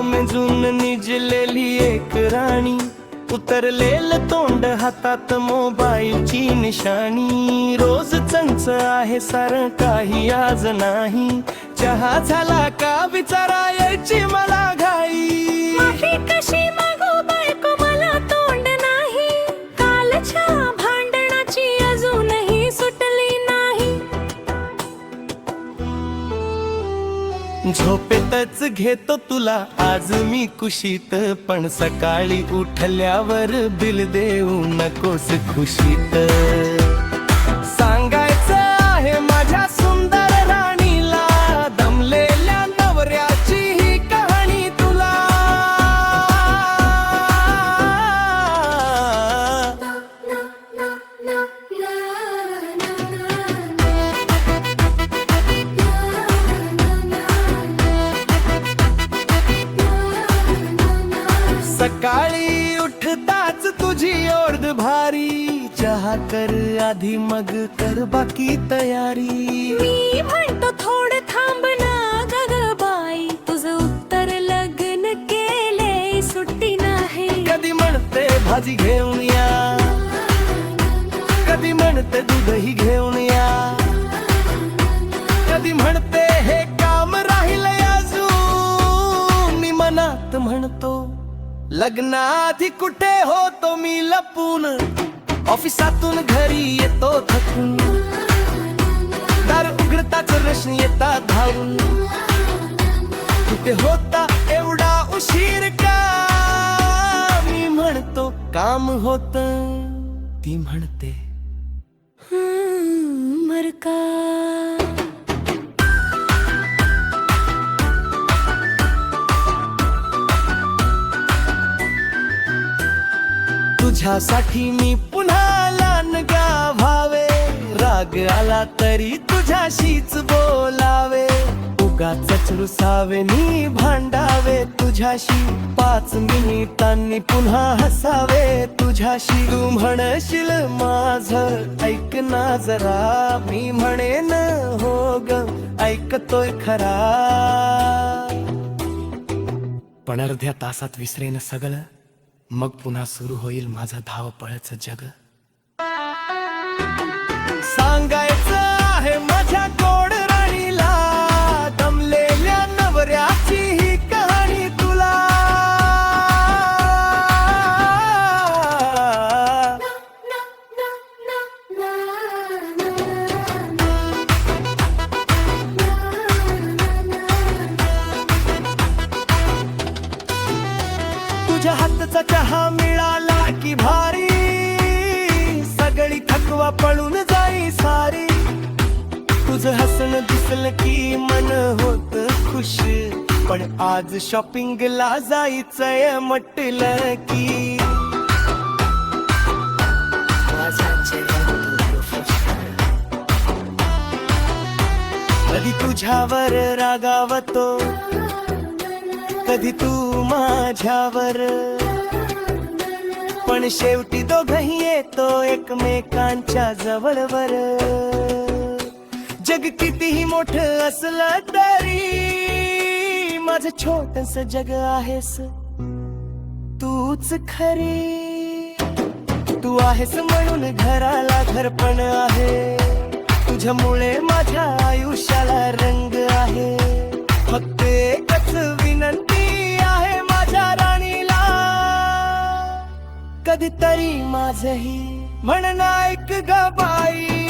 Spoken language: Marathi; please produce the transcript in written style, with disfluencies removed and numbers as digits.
मेजून निजलेली एक राणी, उतरलेल तोंड हातात मोबाईलची निशाणी. रोज चंच आहे सारं काही आज नाही, चहा झाला का विचारायची मला घाई. माफी कशी मागू बायको मला तोंड नाही, कालच्या भांडणाची अजूनही सुटली नाही. झोपेतच घेतो तुला आज मी कुशीत, पण सकाळी उठल्यावर बिल देऊ नकोस खुशीत. सांगायचं आहे माझ्या सुंदर राणीला, दमलेल्या नवऱ्याची ही कहाणी तुला. सकाळी उठताच तुझी ओढ भारी, चहा कर आधी मग कर बाकी तयारी. मी म्हणतो थोडं थांब ना गं बाई, तुझं उत्तर लग्न केले सुट्टी नाही. कधी म्हणते भाजी घेऊन या, कधी म्हणते दूधही घेऊन या, कधी म्हणते हे काम राहिलंय अजून. मी मनात म्हणतो लग्नाआधी कुठे होतो मी लपून, ऑफिसातून घरी येतो थकून, दार उघडताच रश्मी येतात धावून. कुठे होता एवढा उशीर का, मी म्हणतो काम होत, ती म्हणते मरका. तुझ्यासाठी मी पुन्हा लानगा व्हावे, राग आला तरी तुझ्याशीच बोलावे. उगाच रुसावे नी भांडावे तुझ्याशी, 5 मिनिटांनी पुन्हा हसावे तुझ्याशी. तू म्हणशील माझं ऐक ना जरा, मी म्हणेन हो ग ऐकतोय खरा. पण अर्ध्या तासात विसरेन सगळं, मग पुन्हा सुरू होईल माझं धावपळचं जग. सांगायचं आहे माझ्या गोड राणीला, दमलेल्या नवऱ्याची ही कहाणी तुला. तुझ्या हातचा चहा मिळाला की भारी, सगळी थकवा पळून जाई सारी. तुझं हसणं दिसलं की मन होत खुश, पण आज शॉपिंगला जायचंय म्हटलं की. कधी तुझ्यावर रागावतो, कधी तू माझ्यावर, पण शेवटी दोघही येतो एकमेकांच्या जवळवर. जग कितीही मोठं असलं तरी माझं छोटस जग आहेस तूच खरी. तू आहेस म्हणून घराला घरपण आहे, तुझ्यामुळे माझ्या आयुष्याला रंग आहे. फक्त एकच विनंती आहे माझ्या राणीला, कधीतरी माझही म्हणणं ऐक ग बाई.